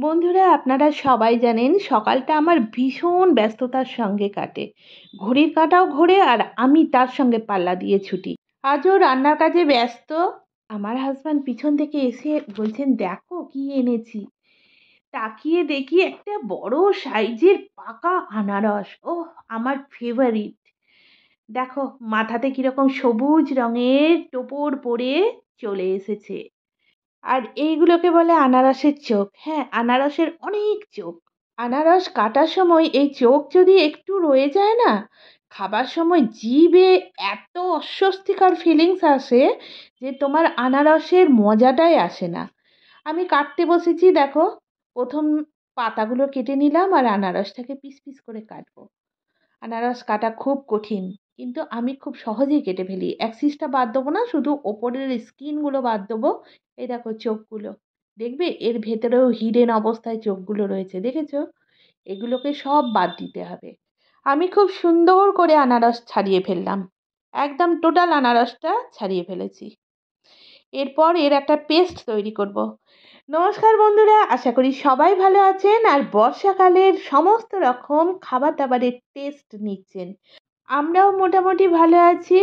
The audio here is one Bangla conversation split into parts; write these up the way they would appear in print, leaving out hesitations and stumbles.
বন্ধুরা, আপনারা সবাই জানেন সকালটা আমার ভীষণ ব্যস্ততার সঙ্গে কাটে। ঘড়ির কাঁটাও ঘোরে আর আমি তার সঙ্গে পাল্লা দিয়ে ছুটি। আজও রান্নার কাজে ব্যস্ত। আমার হাজব্যান্ড পিছন থেকে এসে বলছেন, দেখো কি এনেছি। তাকিয়ে দেখি একটা বড় সাইজের পাকা আনারস। ওহ, আমার ফেভারিট। দেখো মাথাতে কিরকম সবুজ রঙের টোপর পরে চলে এসেছে। আর এইগুলোকে বলে আনারসের চোখ। হ্যাঁ, আনারসের অনেক চোখ। আনারস কাটার সময় এই চোখ যদি একটু রয়ে যায় না, খাবার সময় জিভে এত অস্বস্তিকর ফিলিংস আসে যে তোমার আনারসের মজাটাই আসে না। আমি কাটতে বসেছি, দেখো প্রথম পাতাগুলো কেটে নিলাম আর আনারসটাকে পিস পিস করে কাটবো। আনারস কাটা খুব কঠিন, কিন্তু আমি খুব সহজেই কেটে ফেলি। অ্যাক্সিসটা বাদ দেবো না, শুধু ওপরের স্কিনগুলো বাদ দেবো। এই দেখো চোখগুলো, দেখবে এর ভেতরেও হিডেন অবস্থায় চোখগুলো রয়েছে, দেখেছো? এগুলোকে সব বাদ দিতে হবে। আমি খুব সুন্দর করে আনারস ছাড়িয়ে ফেললাম, একদম টোটাল আনারসটা ছাড়িয়ে ফেলেছি। এরপর এর একটা পেস্ট তৈরি করব। নমস্কার বন্ধুরা, আশা করি সবাই ভালো আছেন আর বর্ষাকালের সমস্ত রকম খাবার দাবারের টেস্ট নিচ্ছেন। আমরাও মোটামুটি ভালো আছি।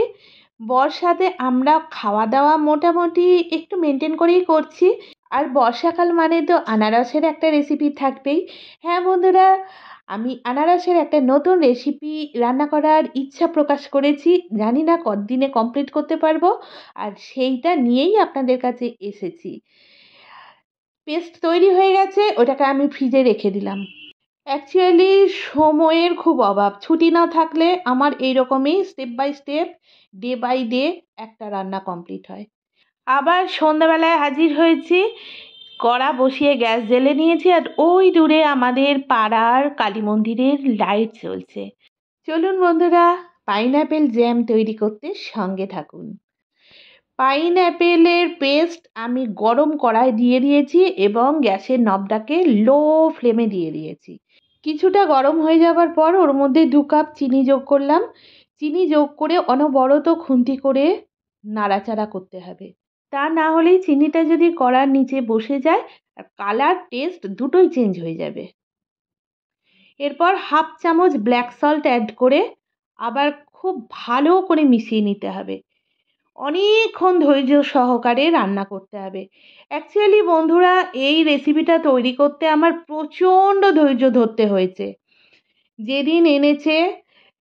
বর্ষাতে আমরা খাওয়া দাওয়া মোটামুটি একটু মেনটেন করেই করছি। আর বর্ষাকাল মানে তো আনারসের একটা রেসিপি থাকবেই। হ্যাঁ বন্ধুরা, আমি আনারসের একটা নতুন রেসিপি রান্না করার ইচ্ছা প্রকাশ করেছি। জানি না কতদিনে কমপ্লিট করতে পারবো, আর সেইটা নিয়েই আপনাদের কাছে এসেছি। পেস্ট তৈরি হয়ে গেছে, ওটাকে আমি ফ্রিজে রেখে দিলাম। অ্যাকচুয়ালি সময়ের খুব অভাব। ছুটি না থাকলে আমার এইরকমই step by step, day by day একটা রান্না কমপ্লিট হয়। আবার সন্ধ্যাবেলায় হাজির হয়েছি, কড়া বসিয়ে গ্যাস জ্বেলে নিয়েছি আর ওই দূরে আমাদের পাড়ার কালী মন্দিরের লাইট জ্বলছে। চলুন বন্ধুরা, পাইনঅ্যাপেল জ্যাম তৈরি করতে সঙ্গে থাকুন। পাইনঅ্যাপেলের পেস্ট আমি গরম কড়াই দিয়ে দিয়েছি এবং গ্যাসের নবটাকে লো ফ্লেমে দিয়ে দিয়েছি। কিছুটা গরম হয়ে যাবার পর ওর মধ্যে 2 কাপ চিনি যোগ করলাম। চিনি যোগ করে অনবরত খুন্তি করে নাড়াচাড়া করতে হবে। তা না হলেই চিনিটা যদি কড়ার নিচে বসে যায়, কালার টেস্ট দুটোই চেঞ্জ হয়ে যাবে। এরপর হাফ চামচ ব্ল্যাক সল্ট অ্যাড করে আবার খুব ভালো করে মিশিয়ে নিতে হবে। অনেকক্ষণ ধৈর্য সহকারে রান্না করতে হবে। অ্যাকচুয়ালি বন্ধুরা, এই রেসিপিটা তৈরি করতে আমার প্রচণ্ড ধৈর্য ধরতে হয়েছে। যেদিন এনেছে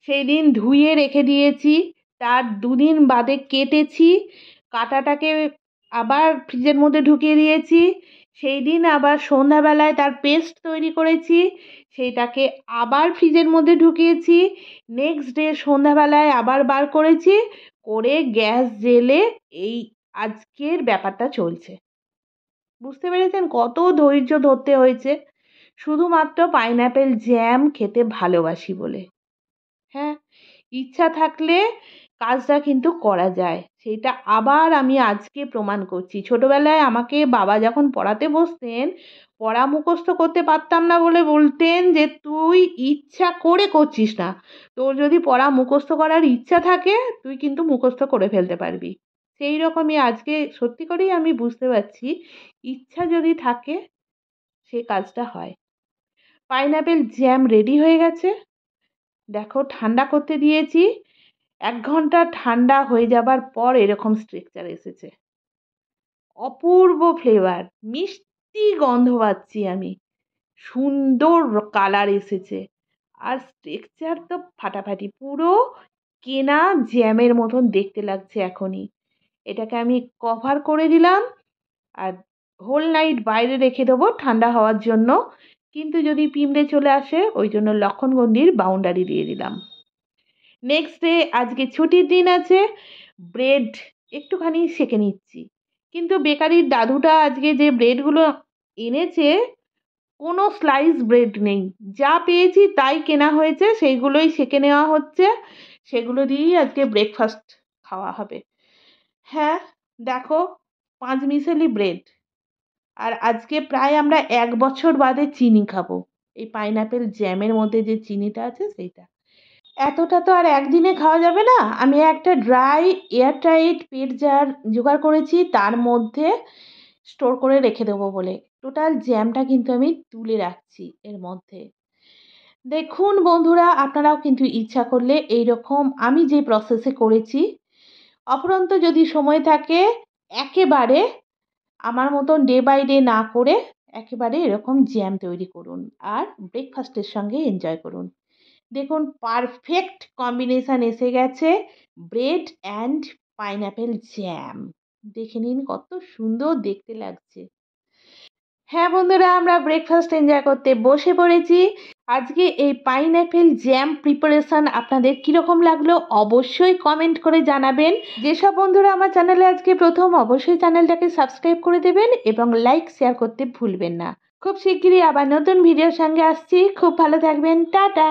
সেই দিন ধুয়ে রেখে দিয়েছি, তার 2 দিন বাদে কেটেছি, কাটাটাকে আবার ফ্রিজের মধ্যে ঢুকিয়ে দিয়েছি। সেই দিন আবার সন্ধ্যাবেলায় তার পেস্ট তৈরি করেছি, সেইটাকে আবার ফ্রিজের মধ্যে ঢুকিয়েছি। নেক্সট ডে সন্ধ্যাবেলায় আবার বার করেছি, করে গ্যাস জ্বেলে এই আজকের ব্যাপারটা চলছে। বুঝতে পেরেছেন কত ধৈর্য ধরতে হয়েছে? শুধুমাত্র পাইনঅ্যাপেল জ্যাম খেতে ভালোবাসি বলে। হ্যাঁ, ইচ্ছা থাকলে কাজটা কিন্তু করা যায়, সেটা আবার আমি আজকে প্রমাণ করছি। ছোটবেলায় আমাকে বাবা যখন পড়াতে বসতেন, পড়া মুখস্থ করতে পারতাম না বলে বলতেন যে তুই ইচ্ছা করে করছিস না, তোর যদি পড়া মুখস্থ করার ইচ্ছা থাকে তুই কিন্তু মুখস্থ করে ফেলতে পারবি। সেই রকমই আজকে সত্যি করেই আমি বুঝতে পারছি, ইচ্ছা যদি থাকে সে কাজটা হয়। পাইনঅ্যাপেল জ্যাম রেডি হয়ে গেছে। দেখো ঠান্ডা করতে দিয়েছি, 1 ঘন্টা ঠান্ডা হয়ে যাবার পর এরকম স্ট্রাকচার এসেছে। অপূর্ব ফ্লেভার, মিষ্টি গন্ধ পাচ্ছি আমি, সুন্দর কালার এসেছে, আর স্ট্রাকচার তো ফাটাফাটি, পুরো কেনা জ্যামের মতন দেখতে লাগছে এখনই। এটাকে আমি কভার করে দিলাম আর হোল নাইট বাইরে রেখে দেবো ঠান্ডা হওয়ার জন্য। কিন্তু যদি পিঁপড়ে চলে আসে, ওই জন্য লক্ষণগন্ডির বাউন্ডারি দিয়ে দিলাম। নেক্সট ডে আজকে ছুটির দিন আছে, ব্রেড একটুখানি সেঁকে নিচ্ছি। কিন্তু বেকারির দাদুটা আজকে যে ব্রেডগুলো এনেছে, কোনো স্লাইস ব্রেড নেই, যা পেয়েছি তাই কেনা হয়েছে, সেইগুলোই সেঁকে নেওয়া হচ্ছে। সেগুলো দিয়েই আজকে ব্রেকফাস্ট খাওয়া হবে। হ্যাঁ, দেখো 5 মিশালি ব্রেড। আর আজকে প্রায় আমরা 1 বছর বাদে চিনি খাবো, এই পাইনঅ্যাপেল জ্যামের মধ্যে যে চিনিটা আছে সেইটা। এতটা তো আর একদিনে খাওয়া যাবে না। আমি একটা ড্রাই এয়ারটাইট পেট জার জোগাড় করেছি, তার মধ্যে স্টোর করে রেখে দেবো বলে। টোটাল জ্যামটা কিন্তু আমি তুলে রাখছি এর মধ্যে। দেখুন বন্ধুরা, আপনারাও কিন্তু ইচ্ছা করলে এইরকম আমি যে প্রসেসে করেছি, অপরন্ত যদি সময় থাকে একেবারে আমার মতন ডে বাই ডে না করে একেবারে এরকম জ্যাম তৈরি করুন আর ব্রেকফাস্টের সঙ্গে এনজয় করুন। দেখুন পারফেক্ট কম্বিনেশন এসে গেছে, ব্রেড অ্যান্ড পাইনঅ্যাপেল জ্যাম। দেখে নিন কত সুন্দর দেখতে লাগছে। হ্যাঁ বন্ধুরা, আমরা ব্রেকফাস্ট এনজয় করতে বসে পড়েছি। আজকে এই পাইনঅ্যাপেল জ্যাম প্রিপারেশন আপনাদের কীরকম লাগলো অবশ্যই কমেন্ট করে জানাবেন। যেসব বন্ধুরা আমার চ্যানেলে আজকে প্রথম, অবশ্যই চ্যানেলটাকে সাবস্ক্রাইব করে দেবেন এবং লাইক শেয়ার করতে ভুলবেন না। খুব শিগগিরই আবার নতুন ভিডিওর সঙ্গে আসছি। খুব ভালো থাকবেন। টাটা।